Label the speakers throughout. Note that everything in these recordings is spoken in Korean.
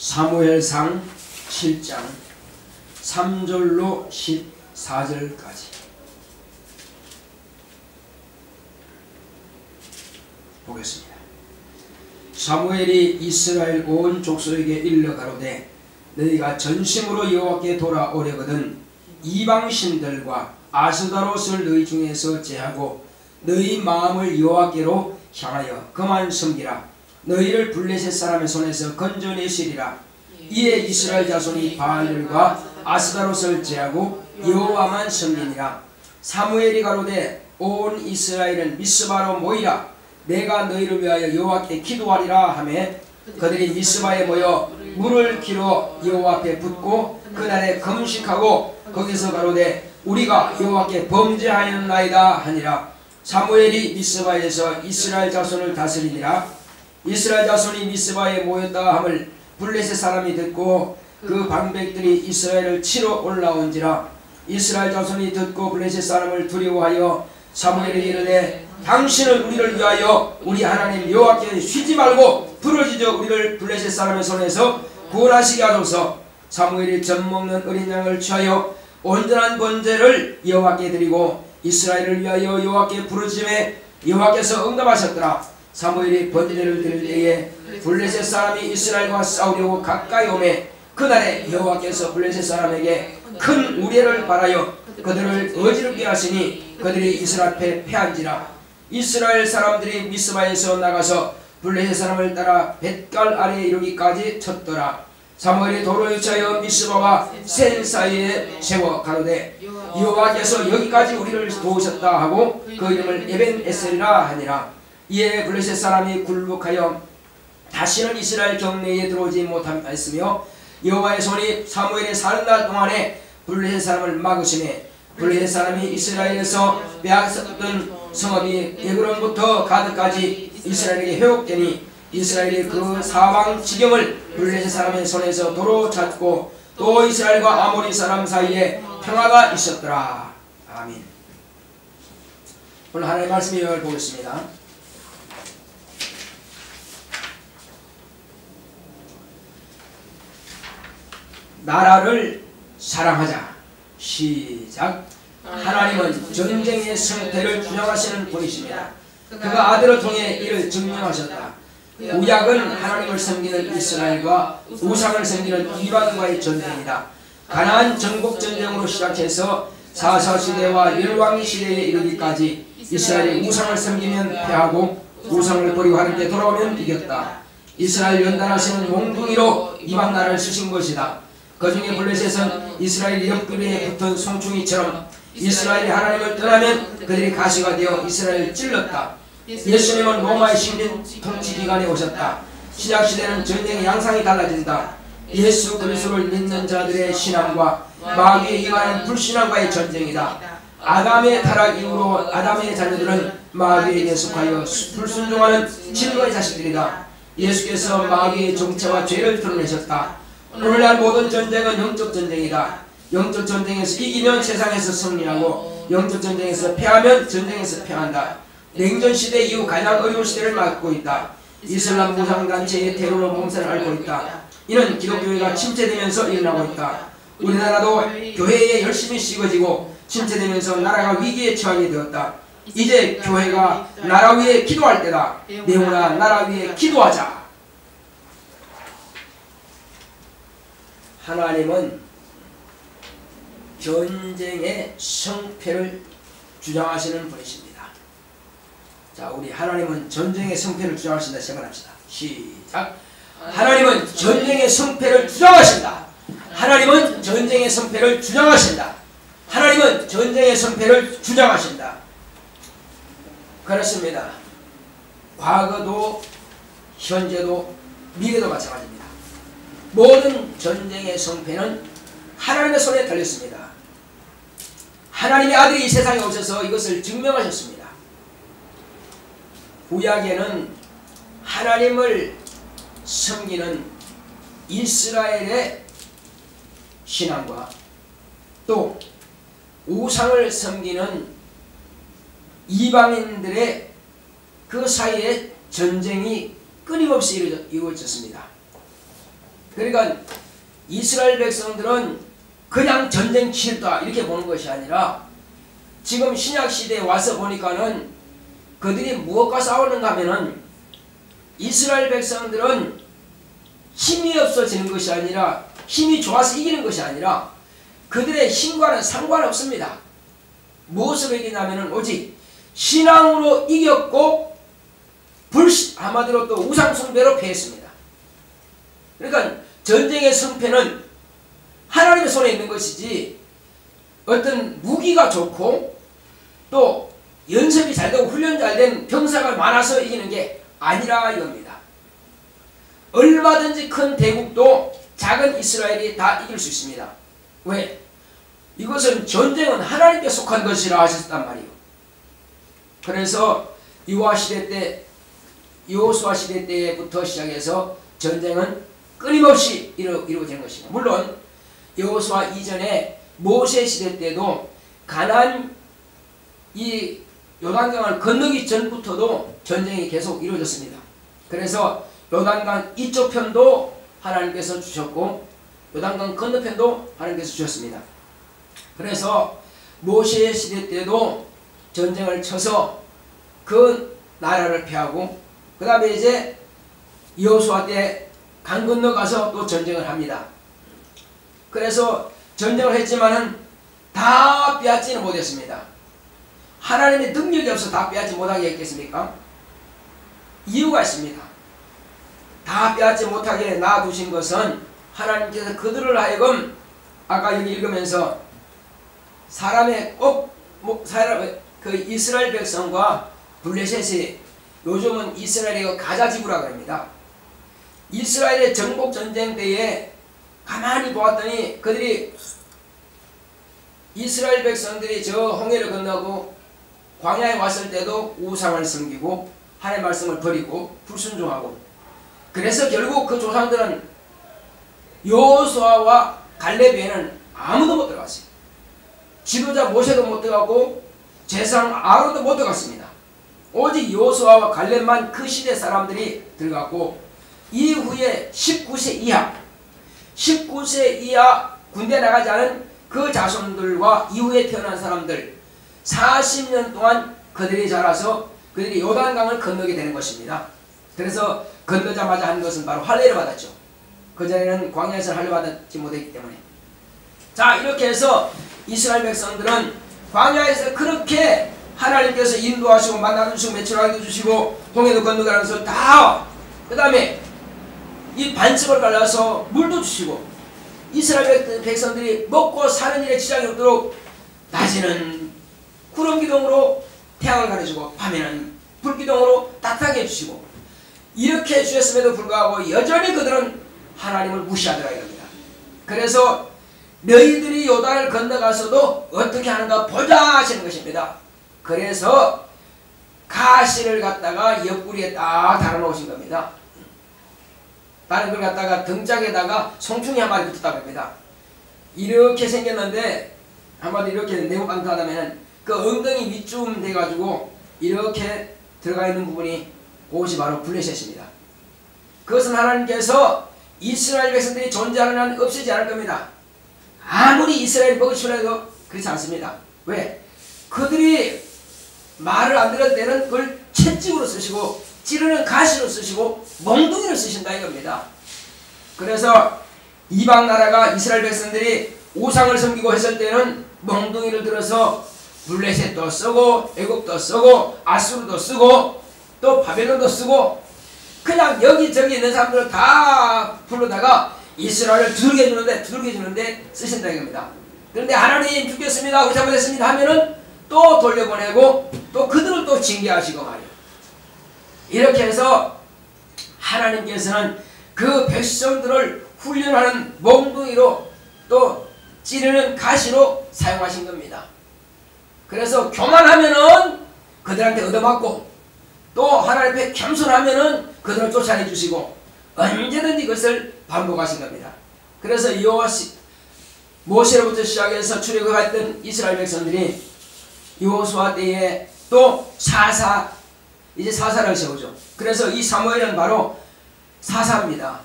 Speaker 1: 사무엘상 7장 3절로 14절까지 보겠습니다. 사무엘이 이스라엘 온 족속에게 일러 가로되 너희가 전심으로 여호와께 돌아오려거든 이방신들과 아스다롯을 너희 중에서 제하고 너희 마음을 여호와께로 향하여 그만 섬기라. 너희를 블레셋 사람의 손에서 건져내시리라. 이에 이스라엘 자손이 바알들과 아스다롯을 제하고 여호와만 섬기니라. 사무엘이 가로되 온 이스라엘은 미스바로 모이라. 내가 너희를 위하여 여호와께 기도하리라 하매 그들이 미스바에 모여 물을 길어 여호와 앞에 붓고 그날에 금식하고 거기서 가로되 우리가 여호와께 범죄하였나이다 하니라. 사무엘이 미스바에서 이스라엘 자손을 다스리니라. 이스라엘 자손이 미스바에 모였다 함을 블레셋 사람이 듣고 그 방백들이 이스라엘을 치러 올라온지라. 이스라엘 자손이 듣고 블레셋 사람을 두려워하여 사무엘에게 이르되 당신은 우리를 위하여 우리 하나님 여호와께 쉬지 말고 부르짖어 우리를 블레셋 사람의 손에서 구원하시게 하소서. 사무엘이 젖 먹는 어린 양을 취하여 온전한 번제를 여호와께 드리고 이스라엘을 위하여 여호와께 부르짖음에 여호와께서 응답하셨더라. 사무엘이 번제를 드릴 때에 블레셋 사람이 이스라엘과 싸우려고 가까이 오매 그날에 여호와께서 블레셋 사람에게 큰 우레를 발하여 그들을 어지럽게 하시니 그들이 이스라엘 앞에 패한지라. 이스라엘 사람들이 미스바에서 나가서 블레셋 사람을 따라 벳갈 아래에 이르기까지 쳤더라. 사무엘이 도로 여차하여 미스바와 센 사이에 세워 가로되 여호와께서 여기까지 우리를 도우셨다 하고 그 이름을 에벤에셀이라 하니라. 이에 블레셋 사람이 굴복하여 다시는 이스라엘 경내에 들어오지 못하였으며 여호와의 손이 사무엘의 사는 날 동안에 블레셋 사람을 막으시매 블레셋 사람이 이스라엘에서 빼앗았던 성읍이 에그론부터 가드까지 이스라엘에게 회복되니 이스라엘이 그 사방 지경을 블레셋 사람의 손에서 도로 찾고 또 이스라엘과 아모리 사람 사이에 평화가 있었더라. 아멘. 오늘 하나님의 말씀 요약을 보겠습니다. 나라를 사랑하자. 시작. 하나님은 전쟁의 승패를 주장하시는 분이십니다. 그가 아들을 통해 이를 증명하셨다. 구약은 하나님을 섬기는 이스라엘과 우상을 섬기는 이방과의 전쟁이다. 가나안 전국 전쟁으로 시작해서 사사시대와 열왕 시대에 이르기까지 이스라엘이 우상을 섬기면 패하고 우상을 버리고 하나님께 돌아오면 이겼다. 이스라엘 연단하시는 몽둥이로 이방 나라를 쓰신 것이다. 그 중에 블레셋은 이스라엘 옆구리에 붙은 송충이처럼 이스라엘이 하나님을 떠나면 그들이 가시가 되어 이스라엘을 찔렀다. 예수님은 로마의 식민 통치 기간에 오셨다. 시작시대는 전쟁의 양상이 달라진다. 예수 그리스도를 믿는 자들의 신앙과 마귀에 임하는 불신앙과의 전쟁이다. 아담의 타락 이후로 아담의 자녀들은 마귀에게 속하여 불순종하는 진노의 자식들이다. 예수께서 마귀의 정체와 죄를 드러내셨다. 오늘날 모든 전쟁은 영적 전쟁이다. 영적 전쟁에서 이기면 세상에서 승리하고 영적 전쟁에서 패하면 전쟁에서 패한다. 냉전 시대 이후 가장 어려운 시대를 맞고 있다. 이슬람 무장단체의 테러로 몸살을 앓고 있다. 이는 기독교회가 침체되면서 일어나고 있다. 우리나라도 교회에 열심히 씌워지고 침체되면서 나라가 위기에 처하게 되었다. 이제 교회가 나라 위에 기도할 때다. 내오나 나라 위에 기도하자. 하나님은 전쟁의 성패를 주장하시는 분이십니다. 자, 우리 하나님은 전쟁의 성패를 주장하신다 생각합시다. 시작. 하나님은 전쟁의 성패를 주장하신다. 하나님은 전쟁의 성패를 주장하신다. 하나님은 전쟁의 성패를 주장하신다. 그렇습니다. 과거도 현재도 미래도 마찬가지입니다. 모든 전쟁의 성패는 하나님의 손에 달렸습니다. 하나님의 아들이 이 세상에 오셔서 이것을 증명하셨습니다. 구약에는 하나님을 섬기는 이스라엘의 신앙과 또 우상을 섬기는 이방인들의 그 사이에 전쟁이 끊임없이 이루어졌습니다. 그러니까 이스라엘 백성들은 그냥 전쟁 치렀다 이렇게 보는 것이 아니라 지금 신약시대에 와서 보니까는 그들이 무엇과 싸우는가 하면은 이스라엘 백성들은 힘이 없어지는 것이 아니라 힘이 좋아서 이기는 것이 아니라 그들의 힘과는 상관없습니다. 무엇으로 이기냐면은 오직 신앙으로 이겼고 한마디로 또 우상숭배로 패했습니다. 그러니까 전쟁의 승패는 하나님의 손에 있는 것이지 어떤 무기가 좋고 또 연습이 잘 되고 훈련 잘 된 병사가 많아서 이기는 게 아니라 이겁니다. 얼마든지 큰 대국도 작은 이스라엘이 다 이길 수 있습니다. 왜? 이것은 전쟁은 하나님께 속한 것이라 하셨단 말이에요. 그래서 여호수아 시대 때부터 시작해서 전쟁은 끊임없이 이루어진 것입니다. 물론 여호수아 이전에 모세 시대 때도 가나안 이 요단강을 건너기 전부터도 전쟁이 계속 이루어졌습니다. 그래서 요단강 이쪽 편도 하나님께서 주셨고 요단강 건너편도 하나님께서 주셨습니다. 그래서 모세 시대 때도 전쟁을 쳐서 그 나라를 피하고 그 다음에 이제 여호수아 때 강 건너가서 또 전쟁을 합니다. 그래서 전쟁을 했지만은 다 빼앗지는 못했습니다. 하나님의 능력이 없어 다 빼앗지 못하게 했겠습니까? 이유가 있습니다. 다 빼앗지 못하게 놔두신 것은 하나님께서 그들을 하여금 아까 여기 읽으면서 그 이스라엘 백성과 블레셋이 요즘은 이스라엘의 가자지구라고 합니다. 이스라엘의 정복전쟁 때에 가만히 보았더니 그들이 이스라엘 백성들이 저 홍해를 건너고 광야에 왔을 때도 우상을 섬기고 하나님의 말씀을 버리고 불순종하고 그래서 결국 그 조상들은 여호수아와 갈렙 외에는 아무도 못 들어갔어요. 지도자 모세도 못 들어갔고 제사장 아론도 못 들어갔습니다. 오직 여호수아와 갈렙만 그 시대 사람들이 들어갔고 이후에 19세 이하 군대 나가지 않은 그 자손들과 이후에 태어난 사람들 40년 동안 그들이 자라서 그들이 요단강을 건너게 되는 것입니다. 그래서 건너자마자 한 것은 바로 할례를 받았죠. 그전에는 광야에서 할례 받지 못했기 때문에. 자, 이렇게 해서 이스라엘 백성들은 광야에서 그렇게 하나님께서 인도하시고 만나주시고 매출하게 주시고 홍해도 건너게 하면서 다 그 다음에 이 반석을 갈라서 물도 주시고 이스라엘 백성들이 먹고 사는 일에 지장이 없도록 낮에는 구름기둥으로 태양을 가려주고 밤에는 불기둥으로 따뜻하게 해주시고 이렇게 해주셨음에도 불구하고 여전히 그들은 하나님을 무시하더라 이럽니다. 그래서 너희들이 요단을 건너가서도 어떻게 하는가 보자 하시는 것입니다. 그래서 가시를 갖다가 옆구리에 딱 달아놓으신 겁니다. 다른 걸 갖다가 등짝에다가 송충이 한 마리 붙었다고 합니다. 이렇게 생겼는데 한마디 이렇게 네모반듯하다면 그 엉덩이 밑쯤 돼가지고 이렇게 들어가 있는 부분이 그것이 바로 블레셋입니다. 그것은 하나님께서 이스라엘 백성들이 존재하는 한 없애지 않을 겁니다. 아무리 이스라엘이 먹으시려 해도 그렇지 않습니다. 왜? 그들이 말을 안 들을 때는 그걸 채찍으로 쓰시고 찌르는 가시로 쓰시고 몽둥이를 쓰신다 이겁니다. 그래서 이방 나라가 이스라엘 백성들이 우상을 섬기고 했을 때는 몽둥이를 들어서 블레셋도 쓰고 애굽도 쓰고 아수르도 쓰고 또 바벨론도 쓰고 그냥 여기저기 있는 사람들을 다 불러다가 이스라엘을 두들겨 주는데 쓰신다 이겁니다. 그런데 하나님 죽겠습니다 그 잘못했습니다 하면은 또 돌려보내고 또 그들을 또 징계하시고 말이에요. 이렇게 해서 하나님께서는 그 백성들을 훈련하는 몽둥이로 또 찌르는 가시로 사용하신 겁니다. 그래서 교만하면은 그들한테 얻어맞고 또 하나님 앞에 겸손하면은 그들을 쫓아내 주시고 언제든지 그것을 반복하신 겁니다. 그래서 모세로부터 시작해서 출애굽했던 이스라엘 백성들이 여호수아 때에 또 이제 사사를 세우죠. 그래서 이 사무엘은 바로 사사입니다.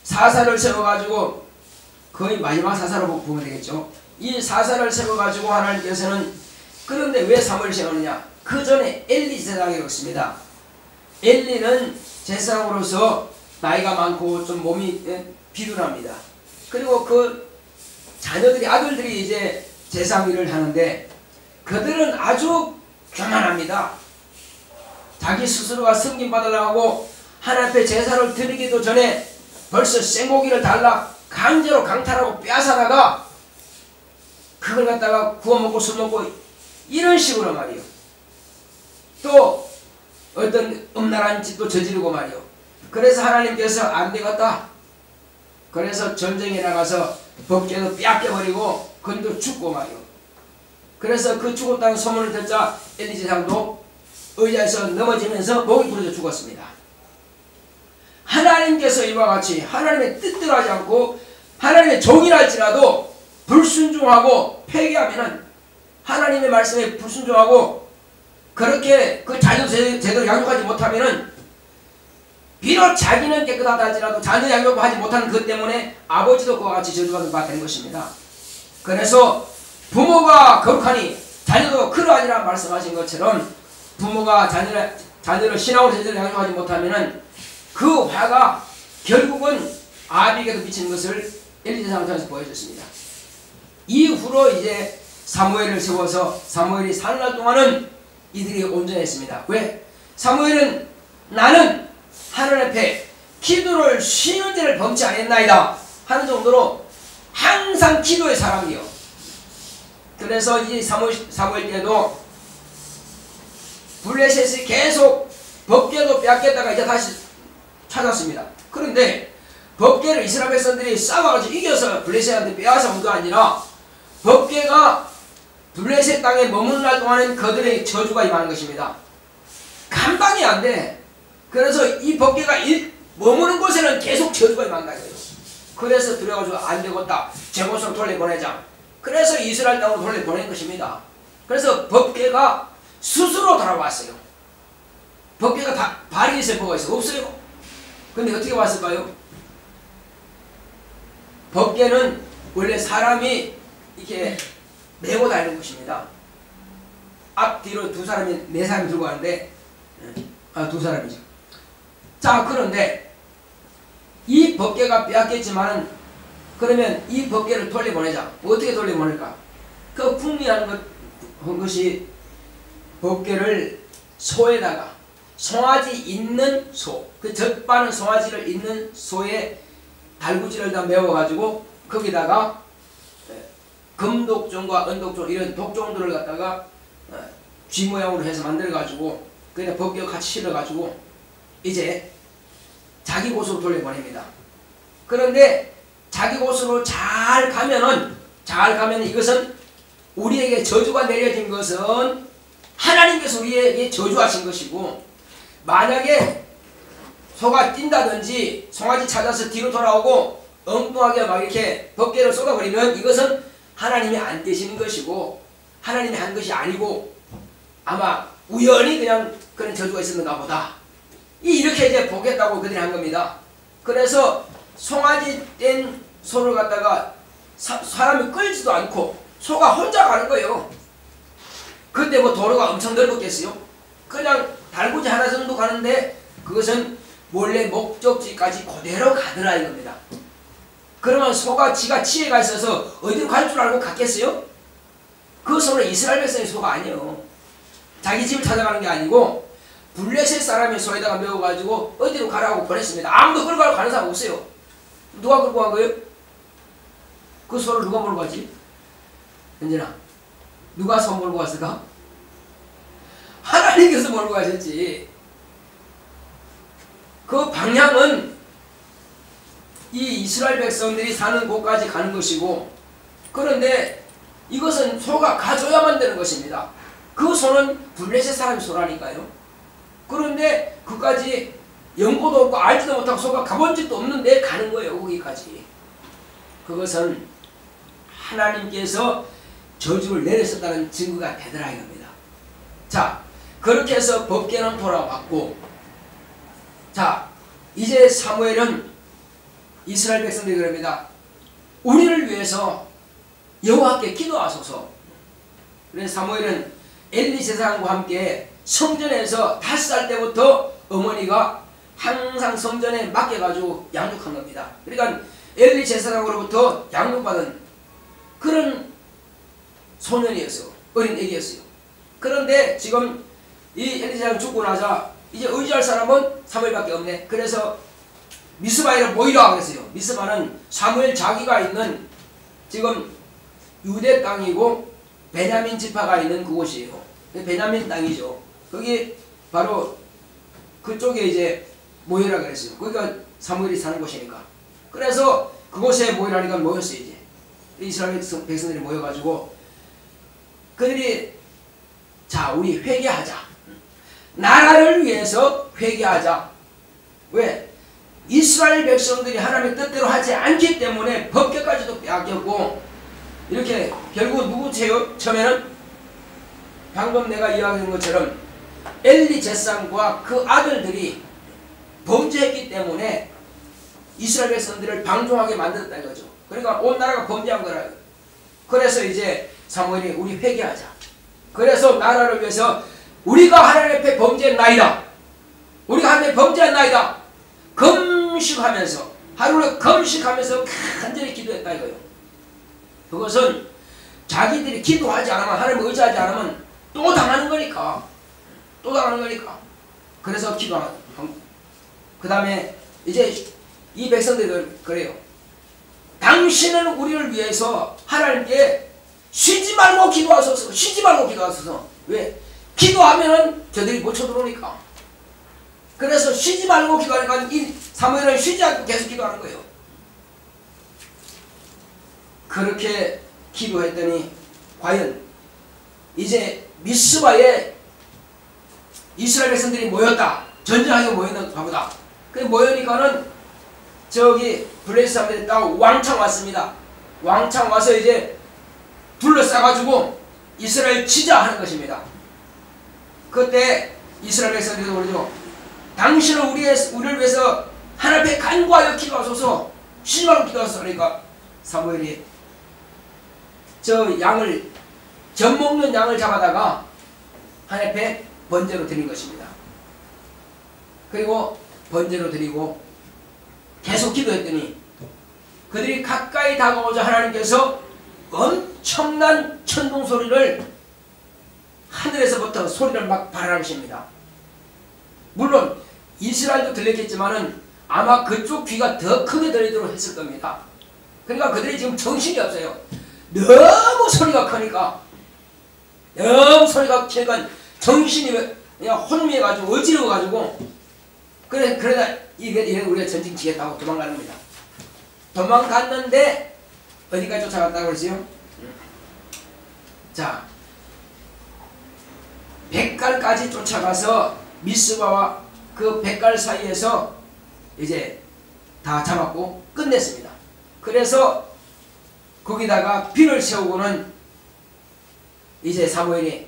Speaker 1: 사사를 세워가지고 거의 마지막 사사로 보면 되겠죠. 이 사사를 세워가지고 하나님께서는 그런데 왜 사무엘을 세우느냐? 그 전에 엘리 제사장이 없습니다. 엘리는 제사장으로서 나이가 많고 좀 몸이 비둔합니다. 그리고 그 자녀들이 아들들이 이제 제사장 일을 하는데 그들은 아주 교만합니다. 자기 스스로가 승진 받으려고 하고 하나님 앞에 제사를 드리기도 전에 벌써 생고기를 달라 강제로 강탈하고 빼앗아다가 그걸 갖다가 구워 먹고 술 먹고 이런 식으로 말이요. 또 어떤 음란한 짓도 저지르고 말이요. 그래서 하나님께서 안 되겠다. 그래서 전쟁에 나가서 법궤도 빼앗겨버리고 그도 죽고 말이요. 그래서 그 죽었다는 소문을 듣자 엘리 제사장도 의자에서 넘어지면서 목이 부러져 죽었습니다. 하나님께서 이와 같이 하나님의 뜻대로 하지 않고 하나님의 종이랄지라도 불순종하고 폐기하면은 하나님의 말씀에 불순종하고 그렇게 그 자녀 제대로 양육하지 못하면은 비록 자기는 깨끗하다 할지라도 자녀 양육하지 못하는 것 때문에 아버지도 그와 같이 저주받는 바 되는 것입니다. 그래서 부모가 거룩하니 자녀도 그러하니라 말씀하신 것처럼 부모가 자녀를 신앙으로 제대로 양육하지 못하면은 그 화가 결국은 아비에게도 미치는 것을 엘리 제사장을 통해서 보여줬습니다. 이후로 이제 사무엘을 세워서 사무엘이 사는 날 동안은 이들이 온전했습니다. 왜? 사무엘은 나는 하나님 앞에 기도를 쉬는 죄를 범치 않았나이다 하는 정도로 항상 기도의 사람이요. 그래서 이 사무엘 때도 블레셋이 계속 법궤도 빼앗겼다가 이제 다시 찾았습니다. 그런데 법궤를 이스라엘 백성들이 싸워가지고 이겨서 블레셋한테 빼앗아 온 게 아니라 법궤가 블레셋 땅에 머무는 날 동안은 그들의 저주가 임하는 것입니다. 감당이 안 돼. 그래서 이 법궤가 머무는 곳에는 계속 저주가 임한다 이거예요. 그래서 들어가지고 안 되겠다. 제곳으로 돌려보내자. 그래서 이스라엘 땅으로 돌려보낸 것입니다. 그래서 법궤가 스스로 돌아왔어요. 법궤가 발이 있어요? 뭐가 있어요? 없어요. 근데 어떻게 왔을까요? 법궤는 원래 사람이 이렇게 메고 다니는 것입니다. 앞뒤로 네 사람이 들고 가는데, 두 사람이죠. 자, 그런데 이 법궤가 빼앗겼지만은 그러면 이 법궤를 돌려보내자. 어떻게 돌려보낼까? 그 궁리하는 것이 법궤를 소에다가 송아지 있는 소, 그 젖바는 송아지를 있는 소에 달구지를 다 메워가지고 거기다가 금독종과 은독종 이런 독종들을 갖다가 쥐 모양으로 해서 만들어가지고 그냥 법궤와 같이 실어가지고 이제 자기 곳으로 돌려보냅니다. 그런데 자기 곳으로 잘 가면 이것은 우리에게 저주가 내려진 것은 하나님께서 우리에게 저주하신 것이고, 만약에 소가 뛴다든지 송아지 찾아서 뒤로 돌아오고 엉뚱하게 막 이렇게 법궤를 쏟아버리면 이것은 하나님이 안 되시는 것이고 하나님이 한 것이 아니고 아마 우연히 그냥 그런 저주가 있었는가 보다. 이렇게 이제 보겠다고 그들이 한 겁니다. 그래서 송아지 뗀 소를 갖다가 사람이 끌지도 않고 소가 혼자 가는 거예요. 그때 뭐 도로가 엄청 넓었겠어요? 그냥 달구지 하나 정도 가는데 그것은 원래 목적지까지 그대로 가더라 이겁니다. 그러면 소가 지가 치해가 있어서 어디로 갈 줄 알고 갔겠어요? 그 소는 이스라엘 백성의 소가 아니에요. 자기 집을 찾아가는 게 아니고 블레셋 사람의 소에다가 메워가지고 어디로 가라고 보냈습니다. 아무도 끌고 가는 사람 없어요. 누가 끌고 간 거예요? 그 소를 누가 몰고 가지? 현진아, 누가 소 몰고 갔을까? 하나님께서 몰고 가셨지. 그 방향은 이 이스라엘 백성들이 사는 곳까지 가는 것이고, 그런데 이것은 소가 가줘야만 되는 것입니다. 그 소는 블레셋 사람의 소라니까요. 그런데 그까지 연고도 없고 알지도 못하고 소가 가본 적도 없는데 가는 거예요. 거기까지. 그것은 하나님께서 저주를 내렸었다는 증거가 되더라 이겁니다. 자, 그렇게 해서 법궤는 돌아왔고, 자, 이제 사무엘은 이스라엘 백성들이 그럽니다. 우리를 위해서 여호와께 기도하소서. 그래서 사무엘은 엘리 제사장과 함께 성전에서 5살 때부터 어머니가 항상 성전에 맡겨가지고 양육한 겁니다. 그러니까 엘리 제사장으로부터 양육받은 그런 소년이었어요. 어린 애기였어요. 그런데 지금 이 엘리 제사장 죽고 나자 이제 의지할 사람은 사무엘밖에 없네. 그래서 미스바에를 모이라 그랬어요. 미스바는 사무엘 자기가 있는 지금 유대 땅이고 베냐민 지파가 있는 그곳이에요. 베냐민 땅이죠. 거기 바로 그쪽에 이제 모이라 그랬어요. 거기가 사무엘이 사는 곳이니까. 그래서 그곳에 모이라니까 모였어요. 이제 이스라엘 백성들이 모여가지고 그들이 자 우리 회개하자. 나라를 위해서 회개하자. 왜? 이스라엘 백성들이 하나님의 뜻대로 하지 않기 때문에 법궤까지도 빼앗겼고 이렇게 결국 누구세요? 처음에는 방금 내가 이야기한 것처럼 엘리 제사장과 그 아들들이 범죄했기 때문에 이스라엘 백성들을 방종하게 만들었다 이거죠. 그러니까 온 나라가 범죄한 거라. 그래서 이제 사무엘이 우리 회개하자. 그래서 나라를 위해서 우리가 하나님 앞에 범죄했나이다. 우리가 하나님 앞에 범죄했나이다. 금식하면서 하루를 금식하면서 간절히 기도했다 이거예요. 그것은 자기들이 기도하지 않으면 하나님을 의지하지 않으면 또 당하는 거니까. 또 당하는 거니까. 그래서 기도하는 그 다음에 이제 이 백성들이 그래요. 당신은 우리를 위해서 하나님께 쉬지 말고 기도하소서. 쉬지 말고 기도하소서. 왜? 기도하면은 저들이 못 쳐들어오니까. 그래서 쉬지 말고 기도하니까 이 사무엘은 쉬지 않고 계속 기도하는 거예요. 그렇게 기도했더니 과연 이제 미스바에 이스라엘 백성들이 모였다. 전쟁하게 모였나 보다. 그 모여니까는 저기 블레셋 사람들이 딱 왕창 왔습니다. 왕창 와서 이제 둘러싸가지고 이스라엘 치자 하는 것입니다. 그때 이스라엘 백성들도 그러죠. 당신은 우리를 위해서 하나님 앞에 간구하여 기도하소서. 쉬지 말고 기도하소서. 그러니까 사무엘이 저 양을 젖 먹는 양을 잡아다가 하나님 앞에 번제로 드린 것입니다. 그리고 번제로 드리고 계속 기도했더니 그들이 가까이 다가오자 하나님께서 엄청난 천둥 소리를 하늘에서부터 소리를 막 발하십니다. 물론 이스라엘도 들렸겠지만은 아마 그쪽 귀가 더 크게 들리도록 했을 겁니다. 그러니까 그들이 지금 정신이 없어요. 너무 소리가 크니까 너무 소리가 크니까 정신이 그냥 혼미해가지고 어지러워가지고 그러다 이게 우리가 전쟁 지겠다고 도망가는 겁니다. 도망갔는데 어디까지 쫓아갔다고 그랬어요? 자, 백갈까지 쫓아가서 미스바와 그 백갈 사이에서 이제 다 잡았고 끝냈습니다. 그래서 거기다가 비를 세우고는 이제 사무엘이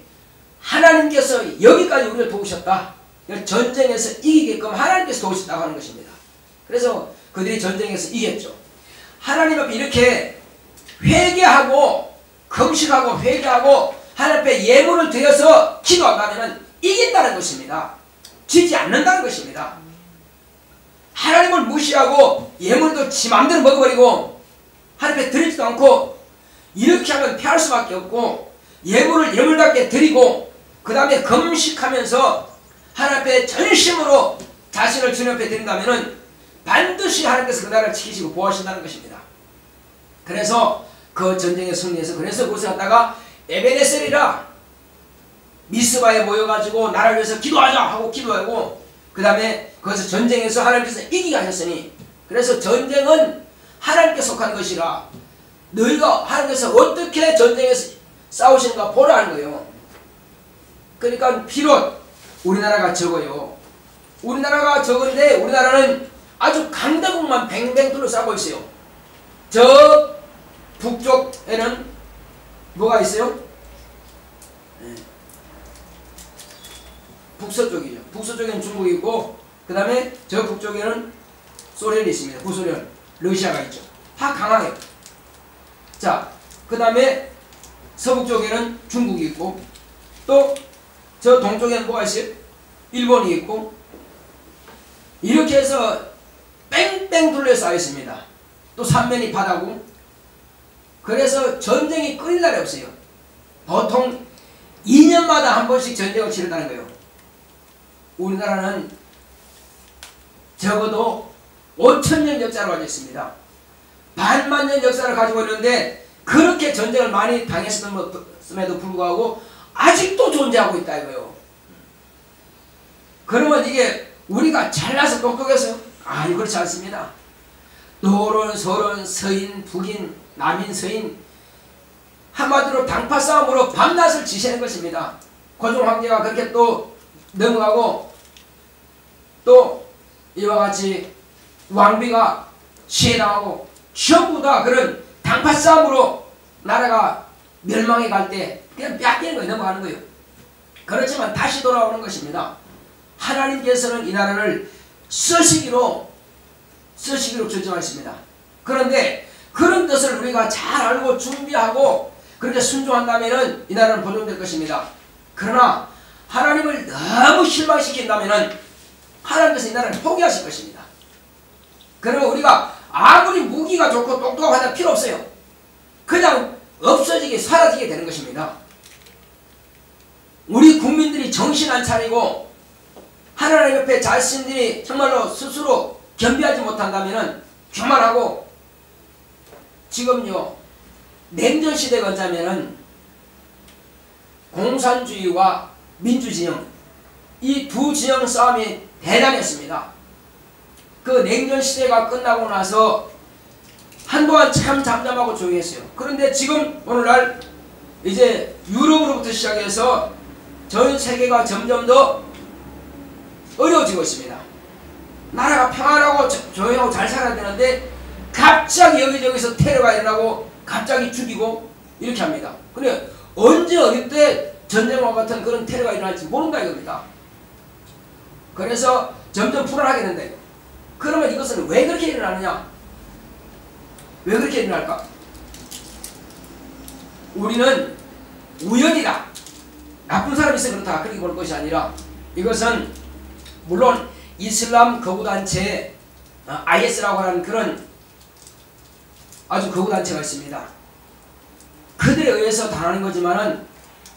Speaker 1: 하나님께서 여기까지 우리를 도우셨다. 전쟁에서 이기게끔 하나님께서 도우셨다고 하는 것입니다. 그래서 그들이 전쟁에서 이겼죠. 하나님 앞에 이렇게 회개하고 금식하고 회개하고 하나님 앞에 예물을 드려서 기도한다면 이긴다는 것입니다. 지지 않는다는 것입니다. 하나님을 무시하고 예물도 지 맘대로 먹어버리고 하나님 앞에 드리지도 않고 이렇게 하면 패할 수밖에 없고 예물을 예물답게 드리고 그 다음에 금식하면서 하나님 앞에 전심으로 자신을 주님 앞에 드린다면 반드시 하나님께서 그 나라를 지키시고 보호하신다는 것입니다. 그래서 그 전쟁에 승리해서 그래서 그곳에 갔다가 에베네셀이라 미스바에 모여가지고 나라를 위해서 기도하자 하고 기도하고 그 다음에 거기서 전쟁에서 하나님께서 이기게 하셨으니 그래서 전쟁은 하나님께 속한 것이라 너희가 하나님께서 어떻게 전쟁에서 싸우시는가 보라는 거예요. 그러니까 비록 우리나라가 적어요. 우리나라가 적은데 우리나라는 아주 강대국만 뱅뱅 둘러싸고 있어요. 저 북쪽에는 뭐가 있어요? 네. 북서쪽이죠. 북서쪽에는 중국이 있고 그 다음에 저 북쪽에는 소련이 있습니다. 구소련. 러시아가 있죠. 다 강하게. 자, 그 다음에 서북 쪽에는 중국이 있고, 또 저 동쪽에는 뭐가 있어요? 일본이 있고, 이렇게 해서 뺑뺑 둘러싸여 있습니다. 또 삼면이 바다고. 그래서 전쟁이 끊일 날이 없어요. 보통 2년마다 한 번씩 전쟁을 치른다는 거예요. 우리나라는 적어도 5,000년 역사를 가지고 있습니다. 반만년 역사를 가지고 있는데 그렇게 전쟁을 많이 당했음에도 불구하고 아직도 존재하고 있다 이거예요. 그러면 이게 우리가 잘나서 똑똑해서? 아니, 그렇지 않습니다. 노론, 소론, 서인, 북인, 남인, 서인, 한마디로 당파 싸움으로 밤낮을 지새는 것입니다. 고종 황제가 그렇게 또 넘어가고, 또 이와 같이 왕비가 시해당하고, 전부 다 그런 당파 싸움으로 나라가 멸망해 갈 때 그냥 뺏기는 거예요. 넘어가는 거예요. 그렇지만 다시 돌아오는 것입니다. 하나님께서는 이 나라를 쓰시기로 결정하셨습니다. 그런데 그런 뜻을 우리가 잘 알고 준비하고 그렇게 순종한다면 이 나라는 보존될 것입니다. 그러나 하나님을 너무 실망시킨다면 하나님께서 이 나라를 포기하실 것입니다. 그러면 우리가 아무리 무기가 좋고 똑똑하고 하다 필요 없어요. 그냥 없어지게 사라지게 되는 것입니다. 우리 국민들이 정신 안 차리고 하나님 옆에 자신들이 정말로 스스로 겸비하지 못한다면 교만하고, 지금요 냉전시대가 언제냐면은 공산주의와 민주진영 이 두 진영 싸움이 대단했습니다. 그 냉전시대가 끝나고 나서 한동안 참 잠잠하고 조용했어요. 그런데 지금 오늘날 이제 유럽으로부터 시작해서 전 세계가 점점 더 어려워지고 있습니다. 나라가 평안하고 조용하고 잘 살아야 되는데 갑자기 여기저기서 테러가 일어나고 갑자기 죽이고 이렇게 합니다. 근데 언제 어느 때 전쟁과 같은 그런 테러가 일어날지 모른다 이겁니다. 그래서 점점 불안하게 된다. 그러면 이것은 왜 그렇게 일어나느냐? 왜 그렇게 일어날까? 우리는 우연이다, 나쁜 사람이 있어 그렇다 그렇게 볼 것이 아니라, 이것은 물론 이슬람 거구단체 IS라고 하는 그런 아주 거구단체가 있습니다. 그들에 의해서 당하는 거지만은,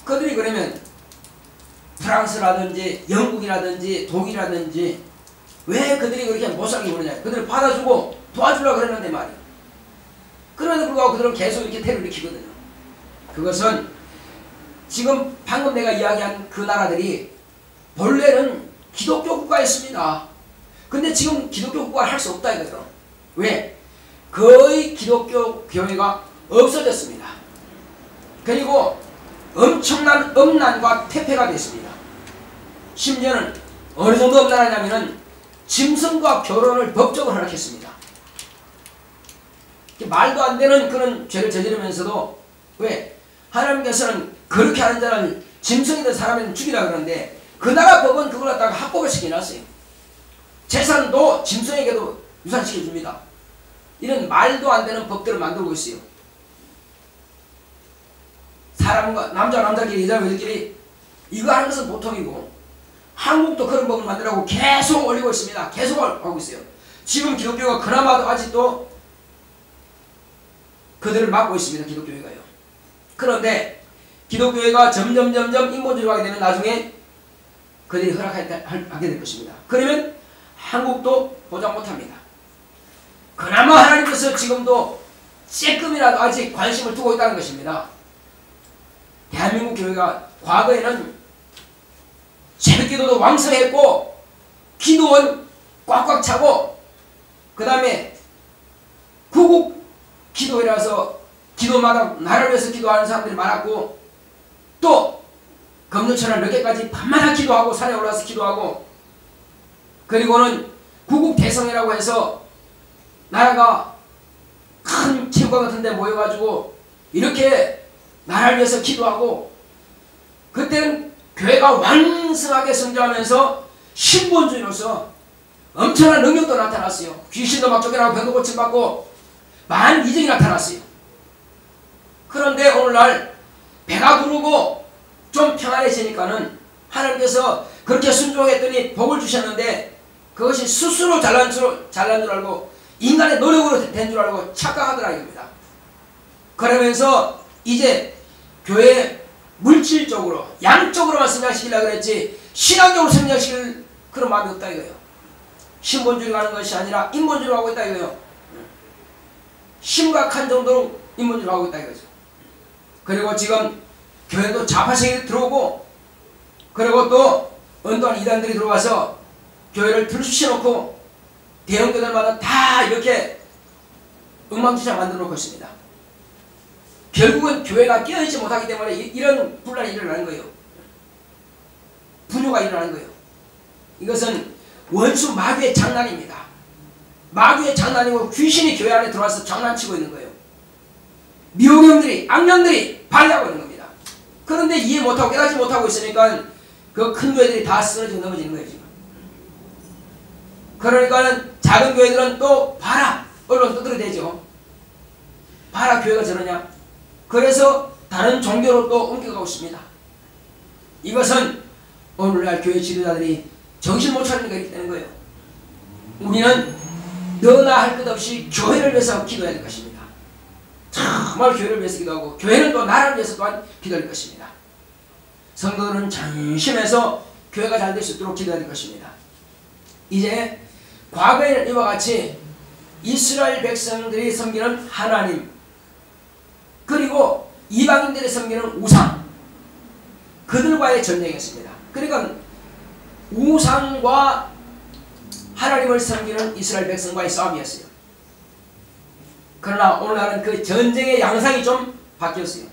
Speaker 1: 그들이 그러면 프랑스라든지 영국이라든지 독일이라든지 왜 그들이 그렇게 못 살게 그러냐? 그들을 받아주고 도와주려고 그러는데 말이야. 그럼에도 불구하고 그들은 계속 이렇게 테러를 일으키거든요. 그것은 지금 방금 내가 이야기한 그 나라들이 본래는 기독교 국가였습니다. 근데 지금 기독교 국가를 할 수 없다 이거죠. 왜? 거의 기독교 교회가 없어졌습니다. 그리고 엄청난 음란과 퇴폐가 됐습니다. 심지어는 어느 정도 음란하냐면은 짐승과 결혼을 법적으로 허락했습니다. 말도 안 되는 그런 죄를 저지르면서도, 왜? 하나님께서는 그렇게 하는 자는 짐승이든 사람이든 죽이라 그러는데 그 나라 법은 그걸 갖다가 합법을 시켜놨어요. 재산도 짐승에게도 유산시켜줍니다. 이런 말도 안 되는 법들을 만들고 있어요. 사람과 남자끼리 여자끼리 이거 하는 것은 보통이고, 한국도 그런 법을 만들라고 계속 올리고 있습니다. 계속 하고 있어요. 지금 기독교가 그나마도 아직도 그들을 막고 있습니다. 기독교회가요. 그런데 기독교회가 점점 인본주의가 되면 나중에 그들이 허락하게 될 것입니다. 그러면 한국도 보장 못합니다. 그나마 하나님께서 지금도 조금이라도 아직 관심을 두고 있다는 것입니다. 대한민국 교회가 과거에는 새벽기도도 왕성했고 기도원 꽉꽉 차고, 그 다음에 구국 기도회라서 기도마다 나를 위해서 기도하는 사람들이 많았고, 또 금년철날 몇 개까지 밤마다 기도하고 산에 올라서 기도하고, 그리고는 구국 대성이라고 해서 나라가 큰 체육관 같은 데 모여가지고 이렇게 나라를 위해서 기도하고, 그때는 교회가 왕성하게 성장하면서 신본주의로서 엄청난 능력도 나타났어요. 귀신도 막 쫓겨나고 병도 고침받고 많은 이적이 나타났어요. 그런데 오늘날 배가 부르고 좀 평안해지니까는 하나님께서 그렇게 순종했더니 복을 주셨는데 그것이 스스로 잘난 줄 알고 인간의 노력으로 된 줄 알고 착각하더라 이겁니다. 그러면서 이제 교회 물질적으로 양쪽으로만 성장시키려고 그랬지 신앙적으로 성장시킬 그런 마음이 없다 이거예요. 신본주의 가는 것이 아니라 인본주의로 가고 있다 이거예요. 심각한 정도로 인본주의로 가고 있다 이거죠. 그리고 지금 교회도 좌파세력이 들어오고 그리고 또 언도한 이단들이 들어와서 교회를 들쑤셔놓고 대형교단마다 다 이렇게 엉망진창 만들어 놓고 있습니다. 결국은 교회가 깨어있지 못하기 때문에 이런 분란이 일어나는 거예요. 분노가 일어나는 거예요. 이것은 원수 마귀의 장난입니다. 마귀의 장난이고 귀신이 교회 안에 들어와서 장난치고 있는 거예요. 미혹영들이 악령들이 발휘하고 있는 겁니다. 그런데 이해 못하고 깨닫지 못하고 있으니까 그 큰 교회들이 다 쓰러지고 넘어지는 거예요 지금. 그러니까는 작은 교회들은 또 봐라 언론 떠들어대죠. 봐라 교회가 저러냐. 그래서 다른 종교로 또 옮겨가고 있습니다. 이것은 오늘날 교회 지도자들이 정신 못 차리니까 이렇게 되는 거예요. 우리는 너나 할 것 없이 교회를 위해서 기도해야 될 것입니다. 정말 교회를 위해서 기도하고 교회는 또 나라를 위해서 또한 기도할 것입니다. 성도들은 전심해서 교회가 잘 될 수 있도록 기도해야 될 것입니다. 이제 과거에는 이와 같이 이스라엘 백성들이 섬기는 하나님 그리고 이방인들이 섬기는 우상 그들과의 전쟁이었습니다. 그러니까 우상과 하나님을 섬기는 이스라엘 백성과의 싸움이었어요. 그러나 오늘날은 그 전쟁의 양상이 좀 바뀌었어요.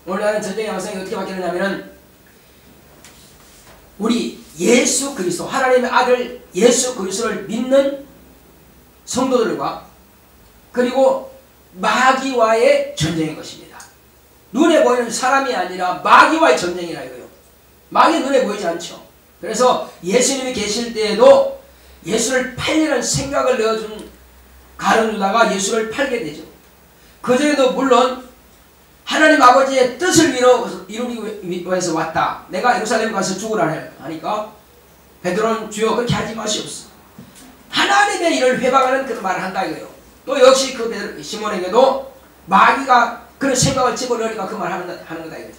Speaker 1: 오늘날은 전쟁의 양상이 어떻게 바뀌었냐면은 우리 예수 그리스도 하나님의 아들 예수 그리스도를 믿는 성도들과 그리고 마귀와의 전쟁인 것입니다. 눈에 보이는 사람이 아니라 마귀와의 전쟁이라 이거예요. 마귀 눈에 보이지 않죠. 그래서 예수님이 계실 때에도 예수를 팔려는 생각을 내어준 가룟 유다가 예수를 팔게 되죠. 그전에도 물론 하나님 아버지의 뜻을 이루기 위해서 왔다. 내가 예루살렘 가서 죽으라 하니까 베드로는 주여 그렇게 하지 마시옵소서. 하나님의 일을 회방하는 그런 말을 한다 이거예요. 또 역시 그 시몬에게도 마귀가 그런 생각을 집어넣으니까 그 말을 하는 거다 이거죠.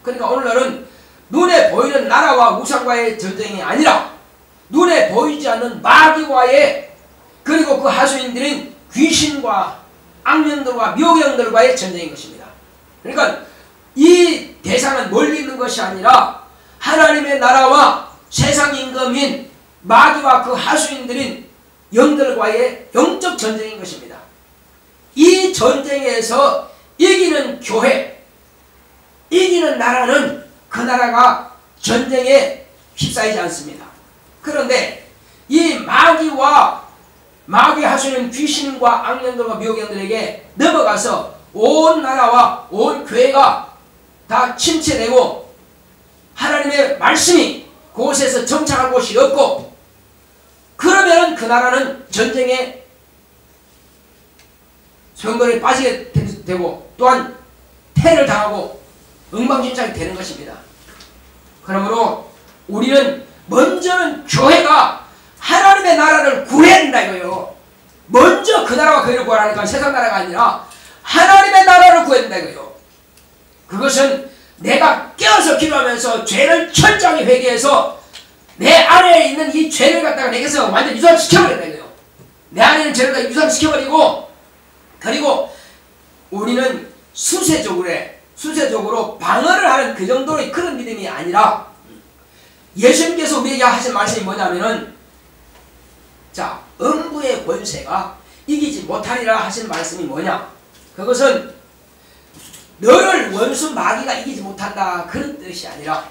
Speaker 1: 그러니까 오늘날은 눈에 보이는 나라와 우상과의 전쟁이 아니라 눈에 보이지 않는 마귀와의 그리고 그 하수인들인 귀신과 악령들과 묘경들과의 전쟁인 것입니다. 그러니까 이 대상은 멀리 있는 것이 아니라 하나님의 나라와 세상 임금인 마귀와 그 하수인들인 영들과의 영적 전쟁인 것입니다. 이 전쟁에서 이기는 교회, 이기는 나라는 그 나라가 전쟁에 휩싸이지 않습니다. 그런데 이 마귀와 마귀 하수인 귀신과 악령들과 묘경들에게 넘어가서 온 나라와 온 교회가 다 침체되고 하나님의 말씀이 그곳에서 정착할 곳이 없고 그러면 그 나라는 전쟁에 성도에 빠지게 되고 또한 태를 당하고 엉망진창이 되는 것입니다. 그러므로 우리는 먼저는 교회가 하나님의 나라를 구해야 된다 이거예요. 먼저 그 나라와 교회를 구하라니까 세상 나라가 아니라 하나님의 나라를 구해야 된다 이거예요. 그것은 내가 깨어서 기도하면서 죄를 철저하게 회개해서 내 안에 있는 이 죄를 갖다가 내게서 완전 유산시켜버린다 이거예요. 내 안에 있는 죄를 다 유산시켜버리고 그리고 우리는 수세적으로 방어를 하는 그 정도의 그런 믿음이 아니라 예수님께서 우리에게 하신 말씀이 뭐냐면은 자 음부의 권세가 이기지 못하리라 하신 말씀이 뭐냐. 그것은 너를 원수 마귀가 이기지 못한다 그런 뜻이 아니라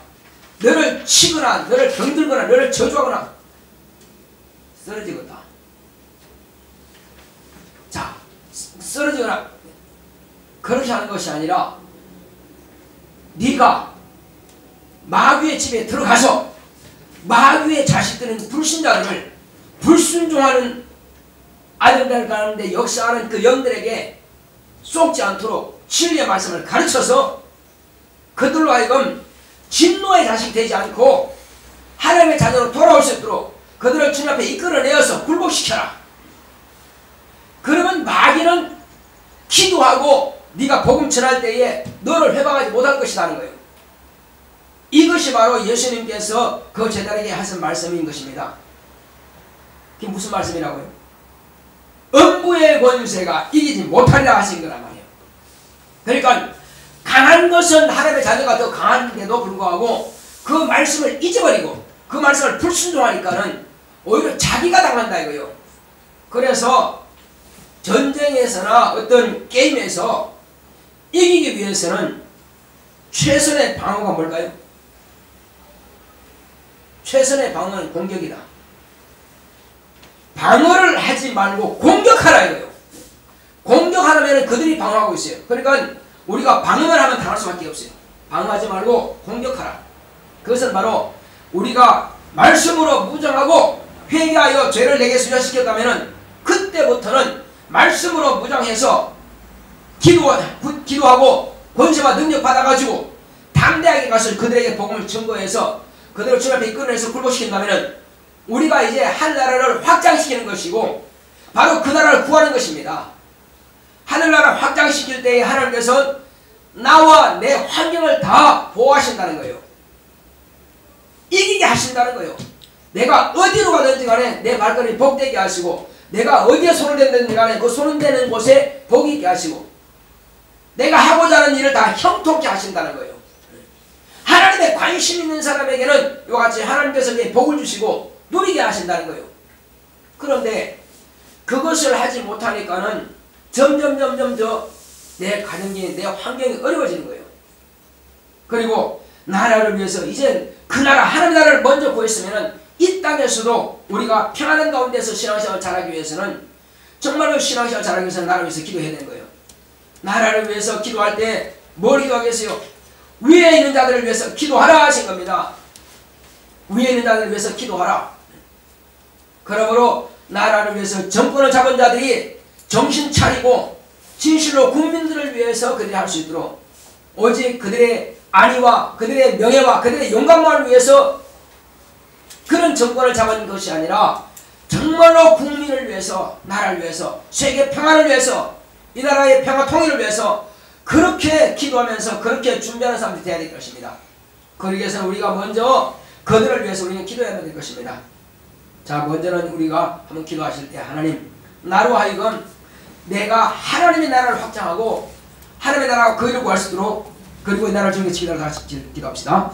Speaker 1: 너를 치거나 너를 병들거나 너를 저주하거나 쓰러지겠다. 자 쓰러지거나 그렇게 하는 것이 아니라 네가 마귀의 집에 들어가서 마귀의 자식들은 불신자들을 불순종하는 아들들 가운데 역사하는 그 영들에게 속지 않도록 진리의 말씀을 가르쳐서 그들로 하여금 진노의 자식이 되지 않고 하나님의 자녀로 돌아올 수 있도록 그들을 주님 앞에 이끌어내어서 굴복시켜라. 그러면 마귀는 기도하고 네가 복음 전할 때에 너를 회방하지 못할 것이라는 거예요. 이것이 바로 예수님께서 그 제자에게 하신 말씀인 것입니다. 그게 무슨 말씀이라고요? 음부의 권세가 이기지 못하리라 하신 거란 말이에요. 그러니까 강한 것은 하나님의 자녀가 더 강한데도 불구하고 그 말씀을 잊어버리고 그 말씀을 불순종하니까는 오히려 자기가 당한다 이거예요. 그래서 전쟁에서나 어떤 게임에서 이기기 위해서는 최선의 방어가 뭘까요? 최선의 방어는 공격이다. 방어를 하지 말고 공격하라 이거예요. 공격하려면 그들이 방어하고 있어요. 그러니까 우리가 방어만 하면 당할 수밖에 없어요. 방어하지 말고 공격하라. 그것은 바로 우리가 말씀으로 무장하고 회개하여 죄를 내게 수혈시켰다면 그때부터는 말씀으로 무장해서 기도하고 권세와 능력 받아가지고 담대하게 가서 그들에게 복음을 증거해서 그들을 주님 앞에 이끌어내서 굴복시킨다면 우리가 이제 하늘나라를 확장시키는 것이고 바로 그 나라를 구하는 것입니다. 하늘나라 확장시킬 때에 하나님께서 나와 내 환경을 다 보호하신다는 거예요. 이기게 하신다는 거예요. 내가 어디로 가든지 간에 내 발걸음이 복되게 하시고 내가 어디에 손을 댔든지 간에 그 손을 대는 곳에 복이 있게 하시고 내가 하고자 하는 일을 다 형통케 하신다는 거예요. 하나님의 관심 있는 사람에게는 이와 같이 하나님께서 복을 주시고 누리게 하신다는 거예요. 그런데 그것을 하지 못하니까는 점점 내 가정이 내 환경이 어려워지는 거예요. 그리고 나라를 위해서 이제 그 나라 하나님 나라를 먼저 구했으면은 이 땅에서도 우리가 평안한 가운데서 신앙생활을 잘하기 위해서는 정말로 신앙생활을 잘하기 위해서는 나라를 위해서 기도해야 되는 거예요. 나라를 위해서 기도할 때 뭘 기도하겠어요? 위에 있는 자들을 위해서 기도하라 하신 겁니다. 위에 있는 자들을 위해서 기도하라. 그러므로 나라를 위해서 정권을 잡은 자들이 정신 차리고 진실로 국민들을 위해서 그들이 할 수 있도록 오직 그들의 안위와 그들의 명예와 그들의 영광만을 위해서 그런 정권을 잡은 것이 아니라 정말로 국민을 위해서 나라를 위해서 세계 평화를 위해서 이 나라의 평화 통일을 위해서 그렇게 기도하면서 그렇게 준비하는 사람들이 되어야 될 것입니다. 그러기 위해서는 우리가 먼저 그들을 위해서 우리는 기도해야 될 것입니다. 자, 먼저는 우리가 한번 기도하실 때 하나님 나로 하여금 내가 하나님의 나라를 확장하고 하나님의 나라가 그 일을 구할 수 있도록 그리고 이 나라를 정의치기를 같이 기도합시다.